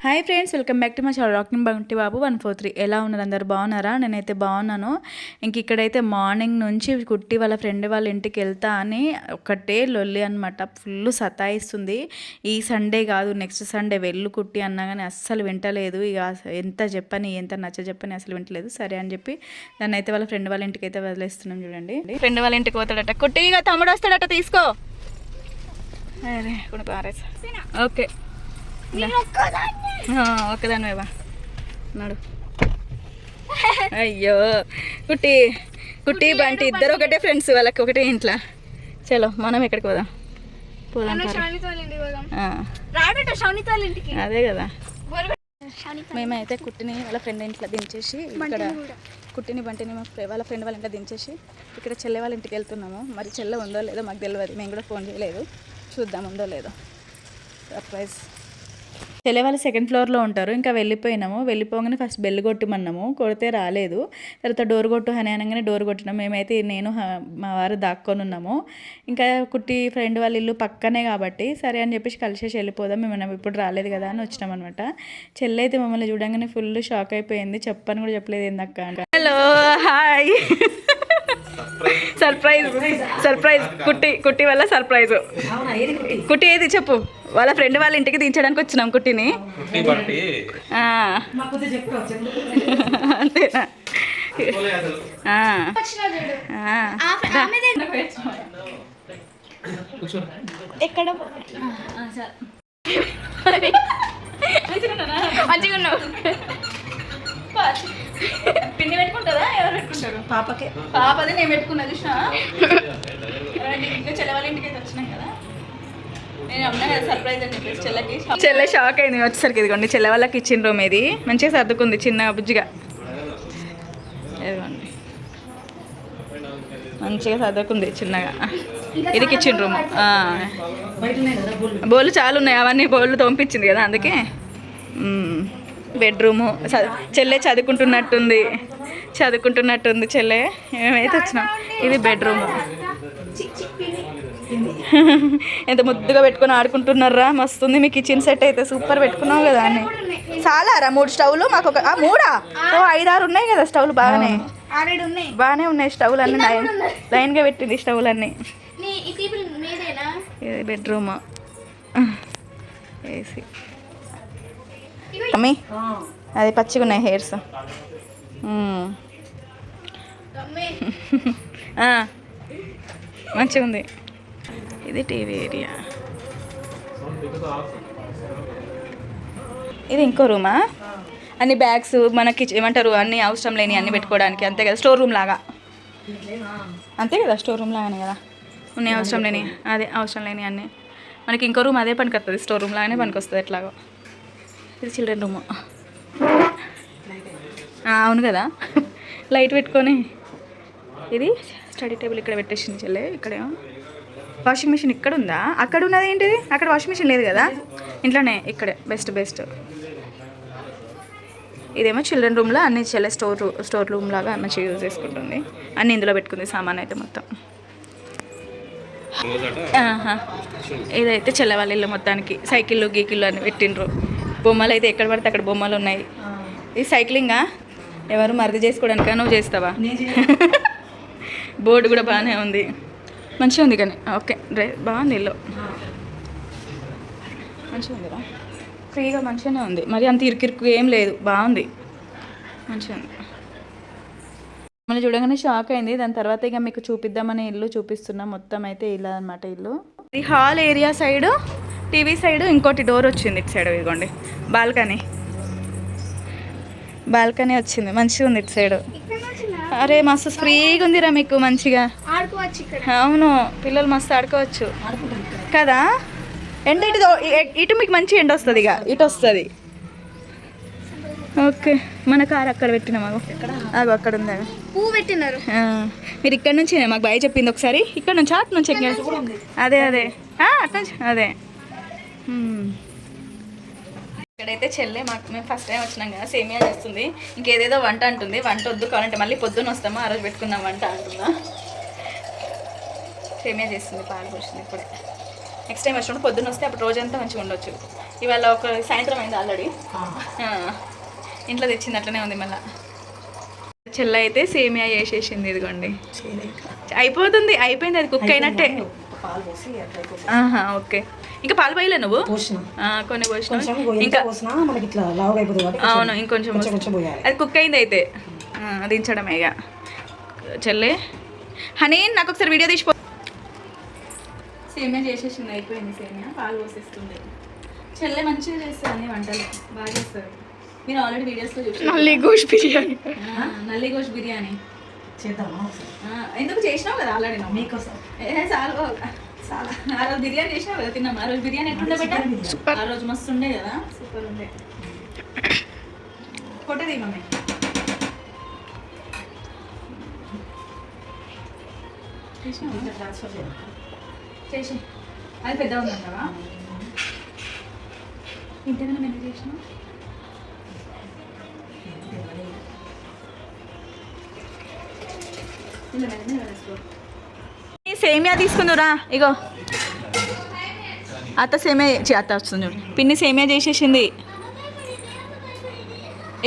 Hi friends, welcome back to my channel rocking Bunty Babu 143. ఎలా ఉన్నారు? అందరు బాగున్నారా? నేనైతే బాగున్నాను. ఇక్కడైతే మార్నింగ్ నుంచి కుట్టి వాళ్ళ ఫ్రెండ్ వాళ్ళ ఇంటికి వెళ్తా అని ఒకటే లొల్లి అనమాట. ఫుల్ సతాయిస్తుంది. ఈ సండే కాదు, నెక్స్ట్ సండే వెళ్ళు కుట్టి అన్నా కానీ అస్సలు వింటలేదు. ఇక ఎంత చెప్పని ఎంత నచ్చ చెప్పని అసలు వింటలేదు. సరే అని చెప్పి దాన్ని అయితే వాళ్ళ ఫ్రెండ్ వాళ్ళ ఇంటికి అయితే వదిలేస్తున్నాం. చూడండి, ఫ్రెండ్ వాళ్ళ ఇంటికి పోతాడట. కుట్టిగా తమ్ముడు వస్తాడట, తీసుకో. అరే ఓకే ఒక్కదానివేవా నాడు. అయ్యో కుట్టి కుట్టి బంటి ఇద్దరు ఒకటే ఫ్రెండ్స్, వాళ్ళకి ఒకటే ఇంట్లో. చలో మనం ఎక్కడికి పోదాం? పోదాం. అదే కదా, మేమైతే కుట్టిని వాళ్ళ ఫ్రెండ్ ఇంట్లో దించేసి ఇక్కడ కుట్టిని బంటిని వాళ్ళ ఫ్రెండ్ వాళ్ళ ఇంట్లో దించేసి ఇక్కడ చెల్లె వాళ్ళ ఇంటికి వెళ్తున్నాము. మరి చెల్లె ఉందో లేదో మాకు తెలియదు, మేము కూడా ఫోన్ చేయలేదు. చూద్దాం ఉందో లేదో. సర్ప్రైజ్. చెల్లె వాళ్ళు సెకండ్ ఫ్లోర్లో ఉంటారు. ఇంకా వెళ్ళిపోగానే ఫస్ట్ బెల్ కొట్టమన్నాము, కొడితే రాలేదు. తర్వాత డోర్ కొట్టు అని అనగానే డోర్ కొట్టినాము. మేమైతే నేను మా వారు దాక్కొని ఉన్నాము. ఇంకా కుట్టి ఫ్రెండ్ వాళ్ళ ఇల్లు పక్కనే కాబట్టి సరే అని చెప్పేసి కలిసేసి వెళ్ళిపోదాం, మేము ఇప్పుడు రాలేదు కదా అని వచ్చినాం అనమాట. చెల్లె అయితే మమ్మల్ని చూడంగానే ఫుల్ షాక్ అయిపోయింది. చెప్పని కూడా చెప్పలేదు ఏందక్క. Hello hi. సర్ప్రైజ్ సర్ప్రైజ్ కుట్టి వల్ల సర్ప్రైజ్. కుట్టి ఏది చెప్పు? వాళ్ళ ఫ్రెండ్ వాళ్ళ ఇంటికి దించడానికి వచ్చినాం కుట్టిని. అంతేనా? ఎక్కడ మంచిగా ఉన్నావు. పిన్ని పెట్టుకుంటారా? ఎవరు పెట్టుకుంటారు? పాపకే. పాపది నేను పెట్టుకున్నది. ఇంకా చెల్లె వాళ్ళ ఇంటికి అయితే వచ్చినాం కదా, నేను అన్నా కదా సర్ప్రైజ్ అని చెప్పేసి చెల్లెకి. చెల్లె షాక్ అయింది వచ్చేసరికి. ఇదిగోండి చెల్లె వాళ్ళకి ఇచ్చిన రూమ్ ఇది. మంచిగా సర్దుకుంది చిన్న బుజ్జిగా. ఇదిగోండి మంచిగా సర్దుకుంది చిన్నగా. ఇది కిచెన్ రూమ్. బోళ్ళు చాలా ఉన్నాయి, అవన్నీ బోళ్ళు తోంపించింది కదా అందుకే. బెడ్రూము. చెల్లె చదువుకుంటున్నట్టుంది చెల్లె. మేమైతే వచ్చినాం. ఇది బెడ్రూము. ఎంత ముద్దుగా పెట్టుకొని ఆడుకుంటున్నారా, మస్తుంది. మీ కిచెన్ సెట్ అయితే సూపర్ పెట్టుకున్నావు కదా అన్ని. చాలారా 3 స్టవ్లు మాకు? ఒక 3 5-6 ఉన్నాయి కదా స్టవ్లు. బాగానే ఉన్నాయి స్టవ్లు అన్నీ. లైన్గా పెట్టింది స్టవ్లు అన్నీ. ఇది బెడ్రూమ్. ఏసీ. మమ్మీ అది పచ్చిగా ఉన్నాయి హెయిర్స్. మంచిగా ఉంది. ఇది టీవీ ఏరియా. ఇది ఇంకో రూమా? అన్ని బ్యాగ్స్ మనకి ఏమంటారు, అన్ని అవసరం లేని అన్ని పెట్టుకోవడానికి, అంతే కదా? స్టోర్ రూమ్ లాగా అంతే కదా? స్టోర్ రూమ్ లాగానే కదా ఉన్నాయి. అవసరం లేని అదే అవసరం లేని అన్నీ మనకి. ఇంకో రూమ్ అదే పనికి వస్తుంది, స్టోర్ రూమ్ లాగానే పనికి వస్తుంది ఎట్లాగో. ఇది చిల్డ్రన్ రూమ్. అవును కదా, లైట్ పెట్టుకొని. ఇది స్టడీ టేబుల్ ఇక్కడ పెట్టేసింది చెల్లె. ఇక్కడేమో వాషింగ్ మిషన్ ఇక్కడ ఉందా? అక్కడ ఉన్నది ఏంటిది? అక్కడ వాషింగ్ మిషన్ లేదు కదా ఇంట్లోనే. ఇక్కడే బెస్ట్. ఇదేమో చిల్డ్రన్ రూమ్లో అన్ని చెల్లె స్టోర్ రూమ్ లాగా మంచిగా యూజ్ చేసుకుంటుంది. అన్ని ఇందులో పెట్టుకుంది సామాన్ అయితే మొత్తం. ఇదైతే చెల్లె వాళ్ళ ఇల్లు మొత్తానికి. సైకిళ్ళు గీకిళ్ళు అని పెట్టిండ్రు. బొమ్మలు అయితే ఎక్కడ పడితే అక్కడ బొమ్మలు ఉన్నాయి. ఇది సైక్లింగా? ఎవరు మరిది చేసుకోవడానికా? నువ్వు చేస్తావా? బోర్డు కూడా బాగానే ఉంది, మంచిగా ఉంది. కానీ ఓకే బాగుంది ఇల్లు, మంచిగా ఉందిరా. ఫ్రీగా మంచిగానే ఉంది, మరి అంత ఇరుకిరుకు ఏం లేదు, బాగుంది, మంచిగా ఉంది. మళ్ళీ చూడగానే షాక్ అయింది. దాని తర్వాత ఇక మీకు చూపిద్దామని ఇల్లు చూపిస్తున్నా. మొత్తం అయితే ఇలా అనమాట ఇల్లు. ఇది hall area side, TV side ఇంకోటి డోర్ వచ్చింది ఇటు సైడ్. ఇదిగోండి బాల్కనీ వచ్చింది, మంచిగా ఉంది ఇటు సైడు. అరే మస్తు ఫ్రీగా ఉందిరా మీకు, మంచిగా. అవును, పిల్లలు మస్తు ఆడుకోవచ్చు కదా. ఎండ ఇటు మీకు మంచి ఎండ వస్తుంది, ఇక ఇటు వస్తుంది. ఓకే, మన కారు అక్కడ పెట్టినాం. అగో అక్కడ ఉంది, పువ్వు పెట్టినారు. మీరు ఇక్కడ నుంచి మాకు బాయ్ చెప్పింది ఒకసారి. ఇక్కడ నుంచి అటు నుంచి అదే అటు నుంచి అదే. ఇక్కడైతే చెల్లె మేము ఫస్ట్ టైం వచ్చినాం కదా, సేమియా చేస్తుంది. ఇంకేదేదో వంట అంటుంది. వంట వద్దు, కావాలంటే మళ్ళీ పొద్దున్న వస్తాము, ఆ రోజు పెట్టుకుందాం వంట అంటుందా. సేమియా చేస్తుంది, పాలు పోస్తుంది ఇప్పుడే. నెక్స్ట్ టైం వచ్చినప్పుడు పొద్దున్న వస్తే అప్పుడు రోజంతా మంచిగా ఉండొచ్చు. ఇవాళ ఒక సాయంత్రం అయింది ఆల్రెడీ. ఇంట్లో తెచ్చింది అట్లనే ఉంది. మళ్ళీ చెల్ల అయితే సేమియా చేసేసింది. ఇదిగోండి అయిపోతుంది, అయిపోయింది, అది కుక్ అయినట్టే. ఓకే, ఇంకా పాలు పోయలే నువ్వు? కొన్ని పోసిన ఇంకా. అవును, ఇంకొంచెం అది కుక్ అయింది అయితే దించడమే ఇక. చెల్లె హనీ నాకు ఒకసారి వీడియో తీసిపో. సేమియా చేసేసింది, అయిపోయింది సేమియా. పాలు పోసేస్తుంది. చెల్లె మంచిగా చేస్తారు అన్ని వంటలు, బాగా చేస్తారు. మీరు ఆల్రెడీ వీడియోస్లో చూసారు. నల్లి గోష్ బిర్యానీ, నల్లి గోష్ బిర్యానీ చేద్దామా? ఎందుకు చేసినావు కదా ఆల్రెడీ నువ్వు, మీకోసం. చాలా ఆ రోజు బిర్యానీ చేసినావు కదా, తిన్నాం. ఆ రోజు బిర్యానీ ఎట్లుండే బెట్ట? ఆ రోజు మస్తు ఉండే కదా, సూపర్ ఉండే. కొట్టది మమ్మీ. చేసి అది పెద్ద ఉందంటావా? ఇంతకన్నా మెను చేసినా సేమియా తీసుకుందురా. ఇగో అత్త సేమియా అత్త వస్తుంది చూడు. పిన్ని సేమియా చేసేసింది.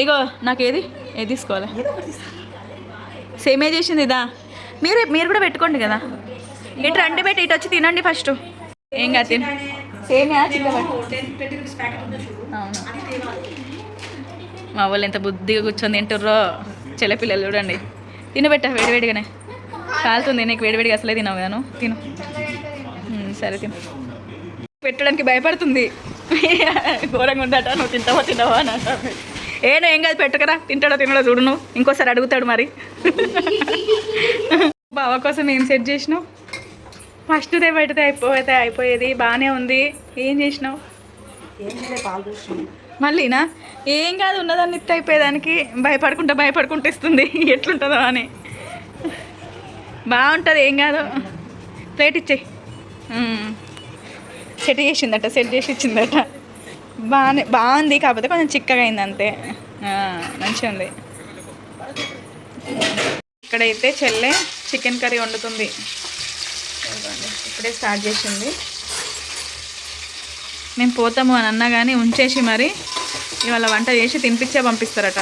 ఇగో నాకేది ఏది తీసుకోవాలి? సేమియా చేసింది ఇదా. మీరు కూడా పెట్టుకోండి కదా. ఇటు రండి పెట్టి ఇటు వచ్చి తినండి ఫస్ట్. ఏం కాదు తిను. సేమియా అవును, మా వాళ్ళు ఎంత బుద్ధిగా కూర్చొని తింటుర్రో. చెల్లపిల్లలు చూడండి. తినబెట్ట వేడివేడిగానే కాలుతుంది. నీకు వేడివేడిగా అసలే తినవు కదా నువ్వు. తిను. సరే తిను. పెట్టడానికి భయపడుతుంది. ఘోరంగా ఉందట. నువ్వు తింటావా అని అంటావు. నువ్వు ఏం కాదు పెట్టుకరా. తింటాడో తినడో చూడు నువ్వు. ఇంకోసారి అడుగుతాడు మరి. బావ కోసం ఏం సెట్ చేసినావు? ఫస్ట్ డే పెడితే అయిపోయేది. బాగానే ఉంది. ఏం చేసినావు మళ్ళీనా? ఏం కాదు, ఉన్నదాన్ని ఇత్త అయిపోయేదానికి భయపడుకుంటూ ఇస్తుంది. ఎట్లుంటుందో అని. బాగుంటుంది, ఏం కాదు. ప్లేట్ ఇచ్చేయి. సెట్ చేసి ఇచ్చిందట. బాగుంది, కాకపోతే కొంచెం చిక్కగా అయింది అంతే. మంచిగా ఉంది. ఇక్కడైతే చెల్లె చికెన్ కర్రీ వండుతుంది. ఇప్పుడే స్టార్ట్ చేసింది. మేము పోతాము అని అన్నా కానీ ఉంచేసి మరి ఇవాళ వంట చేసి తినిపించే పంపిస్తారట.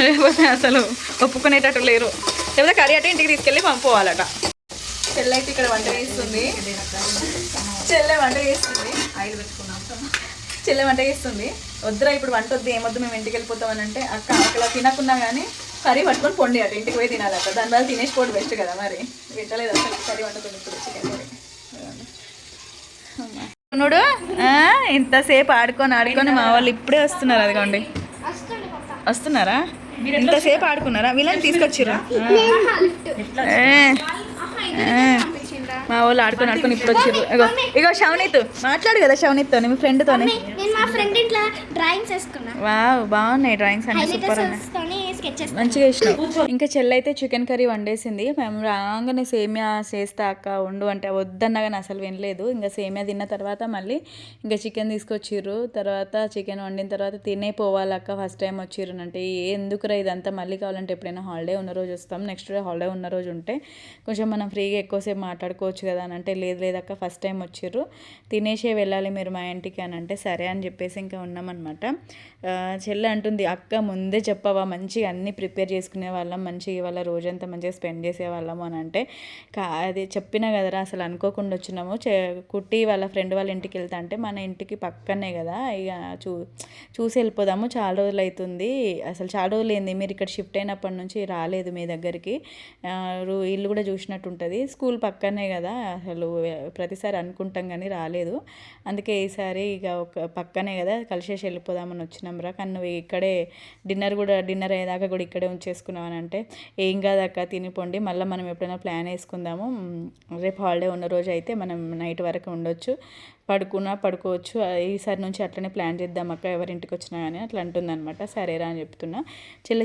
లేకపోతే అసలు ఒప్పుకునేటట్టు లేరు. లేకపోతే కర్రీ అంటే ఇంటికి తీసుకెళ్ళి పంపుకోవాలట. చెల్లె అయితే ఇక్కడ వంట చేస్తుంది. ఆయిల్ పెట్టుకున్నాం. చెల్లె వంట చేస్తుంది. వద్దురా ఇప్పుడు వంట వద్దు, ఏమొద్దు, మేము ఇంటికి వెళ్ళిపోతామని అంటే అక్క అక్కడ తినకున్నా కానీ కర్రీ పట్టుకొని పొండి అట. ఇంటికి పోయి తినాలట. దానివల్ల తినేసిపోవడం బెస్ట్ కదా. మరి పెట్టలేదు అసలు కర్రీ వండుతుంది ఇప్పుడు చికెన్ కర్రీ. నుడు ఇంతసేపు ఆడుకొని మా వాళ్ళు ఇప్పుడే వస్తున్నారు. అదిగోండి వస్తున్నారా? ఇంతసేపు ఆడుకున్నారా? వీళ్ళని తీసుకొచ్చిర్రా? మా వాళ్ళు ఆడుకొని ఇప్పుడు వచ్చిర్రు. ఇగో శవనీత్ మాట్లాడు కదా. శవనీత్తో మీ ఫ్రెండ్తో. వావ్, బాగున్నాయి డ్రాయింగ్స్ అన్నీ, సూపర్ ఉన్నాయి, మంచిగా ఇష్టం. ఇంకా చెల్లి అయితే చికెన్ కర్రీ వండేసింది. మేము రాగానే సేమియా చేస్తా అక్క వండు అంటే వద్దన్నా కానీ అసలు వినలేదు. ఇంకా సేమియా తిన్న తర్వాత మళ్ళీ ఇంకా చికెన్ తీసుకొచ్చిర్రు. తర్వాత చికెన్ వండిన తర్వాత తినే పోవాలి అక్క, ఫస్ట్ టైం వచ్చిర్రు అంటే ఎందుకురా ఇదంతా, మళ్ళీ కావాలంటే ఎప్పుడైనా హాలిడే ఉన్న రోజు వస్తాం, నెక్స్ట్ డే హాలిడే ఉన్న రోజు ఉంటే కొంచెం మనం ఫ్రీగా ఎక్కువసేపు మాట్లాడుకోవచ్చు కదా అని అంటే లేదక్క ఫస్ట్ టైం వచ్చిర్రు, తినేసే వెళ్ళాలి మీరు మా ఇంటికి అని అంటే సరే అని చెప్పేసి ఇంకా ఉన్నామన్నమాట. చెల్లె అంటుంది అక్క ముందే చెప్పవా, మంచిగా అన్నీ ప్రిపేర్ చేసుకునే వాళ్ళం, మంచిగా ఇవాళ రోజంతా మంచిగా స్పెండ్ చేసేవాళ్ళము అని అంటే అది చెప్పినా కదరా అసలు అనుకోకుండా వచ్చినాము. కుట్టి వాళ్ళ ఫ్రెండ్ వాళ్ళ ఇంటికి వెళ్తా అంటే మన ఇంటికి పక్కనే కదా, ఇక చూసి వెళ్ళిపోదాము, చాలా రోజులు అవుతుంది, అసలు చాలా రోజులు ఏంది మీరు ఇక్కడ షిఫ్ట్ అయినప్పటి నుంచి రాలేదు మీ దగ్గరికి, ఇల్లు కూడా చూసినట్టు ఉంటుంది, స్కూల్ పక్కనే కదా, అసలు ప్రతిసారి అనుకుంటాం కానీ రాలేదు, అందుకే ఈసారి ఇక ఒక పక్కనే కదా కలిసేసి వెళ్ళిపోదామని వచ్చినాం రా, కానీ నువ్వు ఇక్కడే డిన్నర్ అయ్యేదాకా కూడా ఇక్కడే ఉంచేసుకున్నావు అని అంటే ఏం కాదక్క తినిపోండి, మళ్ళీ మనం ఎప్పుడైనా ప్లాన్ వేసుకుందాము, రేపు హాలిడే ఉన్న రోజు అయితే మనం నైట్ వరకు ఉండొచ్చు, పడుకోవచ్చు, ఈసారి నుంచి అట్లనే ప్లాన్ చేద్దాం అక్క ఎవరింటికి వచ్చినా కానీ అట్లా అంటుందన్నమాట. సరేరా అని చెప్తున్నా.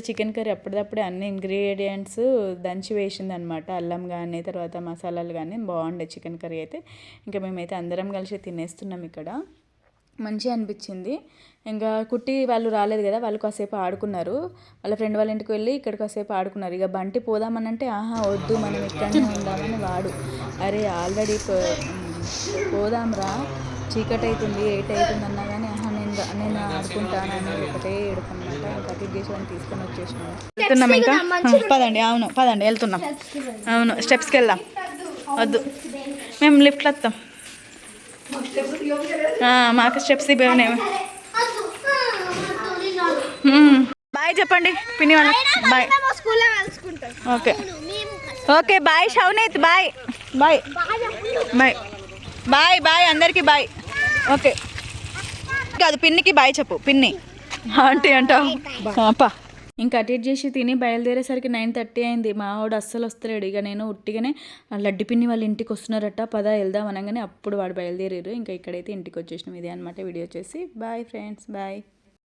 చికెన్ కర్రీ అప్పటిదప్పుడే అన్ని ఇంగ్రీడియంట్స్ దంచి వేసిందనమాట, అల్లం కానీ తర్వాత మసాలాలు కానీ బాగుండే చికెన్ కర్రీ అయితే. ఇంకా మేమైతే అందరం కలిసి తినేస్తున్నాం ఇక్కడ, మంచిగా అనిపించింది. ఇంకా కుట్టి వాళ్ళు రాలేదు కదా, వాళ్ళు కాసేపు ఆడుకున్నారు, వాళ్ళ ఫ్రెండ్ వాళ్ళ ఇంటికి వెళ్ళి ఇక్కడ కాసేపు ఆడుకున్నారు. ఇక బంటి పోదామని అంటే వద్దు మనం ఇక్కడనే ఉందామని వాడు, అరే ఆల్రెడీ పోదాంరా చీకటి అవుతుంది 8 అవుతుంది అన్నా కానీ ఇంకా నేను ఆడుకుంటానని ఒకటే ఏడుపు అనమాట. ఇంకా అటు చేసి వాళ్ళని తీసుకొని వచ్చేసినాము. వెళ్తున్నాం ఇంకా పదండి. అవును పదండి వెళ్తున్నాం. అవును స్టెప్స్కి వెళ్దాం. వద్దు మేము లిఫ్ట్లో వస్తాం. మాకు స్టెప్స్ ఇవ్వనే. బాయ్ చెప్పండి పిన్ని వాళ్ళ. బాయ్. ఓకే ఓకే బాయ్ షౌనేత్. Bye bye bye bye bye అందరికీ బాయ్. ఓకే కాదు పిన్నికి బాయ్ చెప్పు. పిన్ని ఆంటీ అంటావు. అప్పా ఇంకా అటెట్ చేసి తిని బయలుదేరేసరికి 9:30 అయింది. మా వాడు అస్సలు వస్తలేడు. ఇక నేను ఉట్టిగానే లడ్డు పిన్ని వాళ్ళ ఇంటికి వస్తున్నారట పదా వెళ్దాం అనగానే అప్పుడు వాడు బయలుదేరారు. ఇంకా ఇక్కడైతే ఇంటికి వచ్చేసినాం. ఇదే అనమాట వీడియో వచ్చేసి. Bye friends bye.